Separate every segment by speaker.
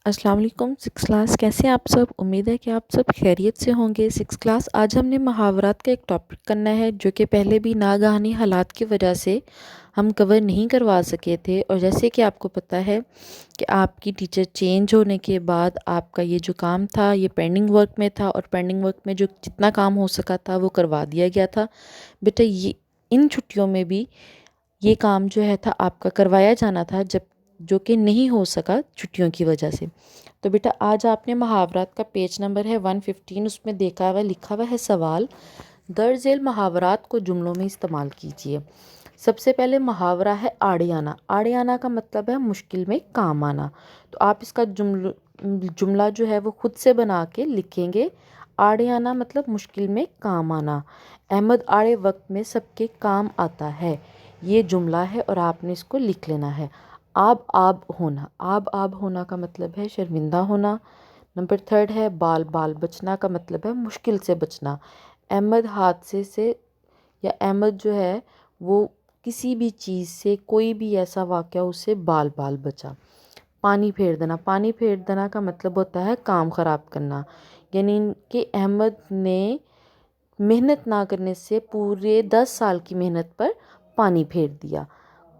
Speaker 1: अस्सलाम वालेकुम six class. कैसे हैं आप सब? उम्मीद है कि आप सब खैरियत से होंगे। सिक्स क्लास, आज हमने मुहावरात का एक टॉपिक करना है जो कि पहले भी नागहानी हालात की वजह से हम कवर नहीं करवा सके थे। और जैसे कि आपको पता है कि आपकी टीचर चेंज होने के बाद आपका ये जो काम था ये पेंडिंग वर्क में था, और पेंडिंग वर्क में जो जितना काम हो सका था वो करवा दिया गया था। बेटा ये इन छुट्टियों में भी ये काम जो है था आपका करवाया जाना था, जब जो कि नहीं हो सका छुट्टियों की वजह से। तो बेटा आज आपने मुहावरात का पेज नंबर है 115, उसमें देखा हुआ लिखा हुआ है सवाल, दर्ज झेल मुहावरात को जुमलों में इस्तेमाल कीजिए। सबसे पहले मुहावरा है आड़े आना। आड़े आना का मतलब है मुश्किल में काम आना। तो आप इसका जुमला जो है वो खुद से बना के लिखेंगे। आड़े आना मतलब मुश्किल में काम आना। अहमद आड़े वक्त में सबके काम आता है, ये जुमला है और आपने इसको लिख लेना है। आब होना। आब होना का मतलब है शर्मिंदा होना। नंबर थर्ड है बाल बाल बचना का मतलब है मुश्किल से बचना। अहमद हादसे से या अहमद जो है वो किसी भी चीज़ से, कोई भी ऐसा वाक़या उससे बाल बाल बचा। पानी फेर देना। पानी फेर देना का मतलब होता है काम ख़राब करना, यानी कि अहमद ने मेहनत ना करने से पूरे 10 साल की मेहनत पर पानी फेर दिया।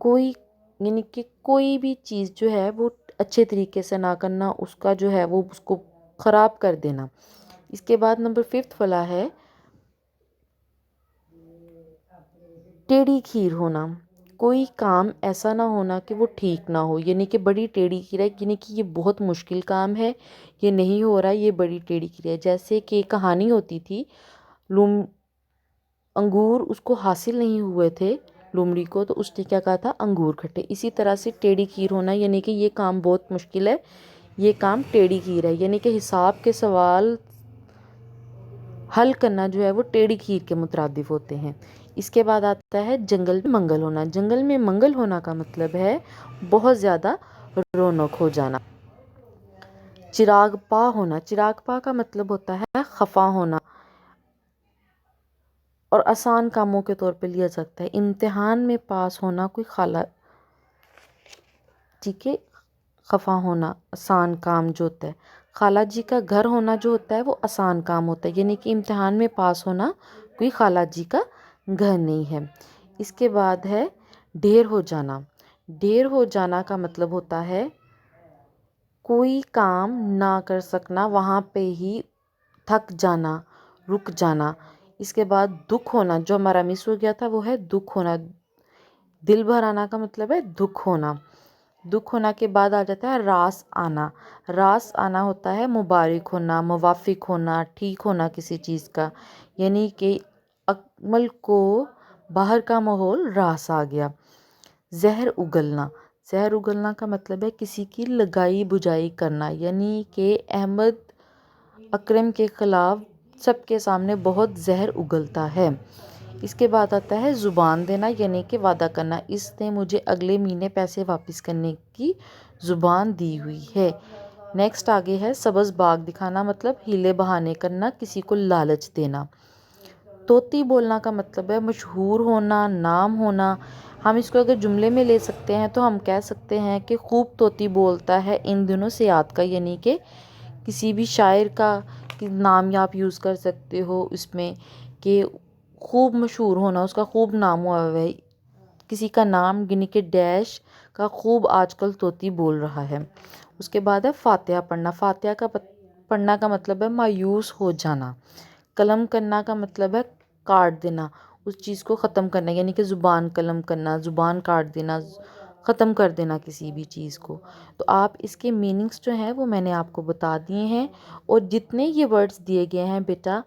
Speaker 1: कोई यानी कि कोई भी चीज़ जो है वो अच्छे तरीके से ना करना, उसका जो है वो उसको ख़राब कर देना। इसके बाद नंबर फिफ्थ वाला है टेढ़ी खीर होना। कोई काम ऐसा ना होना कि वो ठीक ना हो, यानी कि बड़ी टेढ़ी खीर है, यानी कि ये बहुत मुश्किल काम है, ये नहीं हो रहा, ये बड़ी टेढ़ी खीर है। जैसे कि कहानी होती थी, लूम अंगूर उसको हासिल नहीं हुए थे लोमड़ी को, तो उसने क्या कहा था, अंगूर खट्टे। इसी तरह से टेढ़ी खीर होना, यानी कि ये काम बहुत मुश्किल है, ये काम टेढ़ी खीर है, यानी कि हिसाब के सवाल हल करना जो है वो टेढ़ी खीर के मुतरादिफ होते हैं। इसके बाद आता है जंगल में मंगल होना। जंगल में मंगल होना का मतलब है बहुत ज़्यादा रौनक हो जाना। चिराग पा होना। चिराग पा का मतलब होता है खफा होना, और आसान कामों के तौर पे लिया जाता है। इम्तिहान में पास होना कोई खाला, ठीक है, खफा होना आसान काम जो होता है। खाला जी का घर होना जो होता है वो आसान काम होता है, यानी कि इम्तिहान में पास होना कोई खाला जी का घर नहीं है। इसके बाद है ढेर हो जाना। ढेर हो जाना का मतलब होता है कोई काम ना कर सकना, वहाँ पे ही थक जाना, रुक जाना। इसके बाद दुख होना, जो हमारा मिस हो गया था वो है दुख होना। दिल भर आना का मतलब है दुख होना। दुख होना के बाद आ जाता है रास आना। रास आना होता है मुबारक होना, मुवाफिक होना, ठीक होना किसी चीज़ का, यानी कि अमल को बाहर का माहौल रास आ गया। जहर उगलना। जहर उगलना का मतलब है किसी की लगाई बुझाई करना, यानी कि अहमद अकरम के ख़िलाफ़ सबके सामने बहुत जहर उगलता है। इसके बाद आता है ज़ुबान देना, यानी कि वादा करना, इसने मुझे अगले महीने पैसे वापस करने की ज़ुबान दी हुई है। नेक्स्ट आगे है सब्ज़ बाग दिखाना, मतलब हीले बहाने करना, किसी को लालच देना। तोती बोलना का मतलब है मशहूर होना, नाम होना। हम इसको अगर जुमले में ले सकते हैं तो हम कह सकते हैं कि खूब तोती बोलता है इन दिनों से याद का, यानी कि किसी भी शायर का नाम या आप यूज़ कर सकते हो इसमें, कि खूब मशहूर होना, उसका खूब नाम हुआ है, किसी का नाम यानी कि डैश का खूब आजकल तोती बोल रहा है। उसके बाद है फातिहा पढ़ना। फातिहा का पढ़ना का मतलब है मायूस हो जाना। कलम करना का मतलब है काट देना, उस चीज़ को ख़त्म करना, यानी कि ज़ुबान कलम करना, ज़ुबान काट देना, ख़त्म कर देना किसी भी चीज़ को। तो आप इसके मीनिंग्स जो हैं वो मैंने आपको बता दिए हैं, और जितने ये वर्ड्स दिए गए हैं बेटा,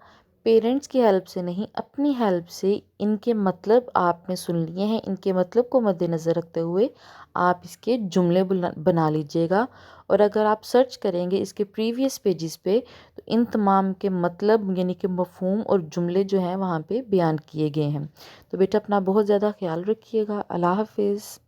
Speaker 1: पेरेंट्स की हेल्प से नहीं, अपनी हेल्प से इनके मतलब आपने सुन लिए हैं, इनके मतलब को मद्देनज़र रखते हुए आप इसके जुमले बना लीजिएगा। और अगर आप सर्च करेंगे इसके प्रीवियस पेजेस पे तो इन तमाम के मतलब यानी कि मफ़हूम और जुमले जो हैं वहाँ पे बयान किए गए हैं। तो बेटा अपना बहुत ज़्यादा ख्याल रखिएगा। अल्लाह हाफ़िज़।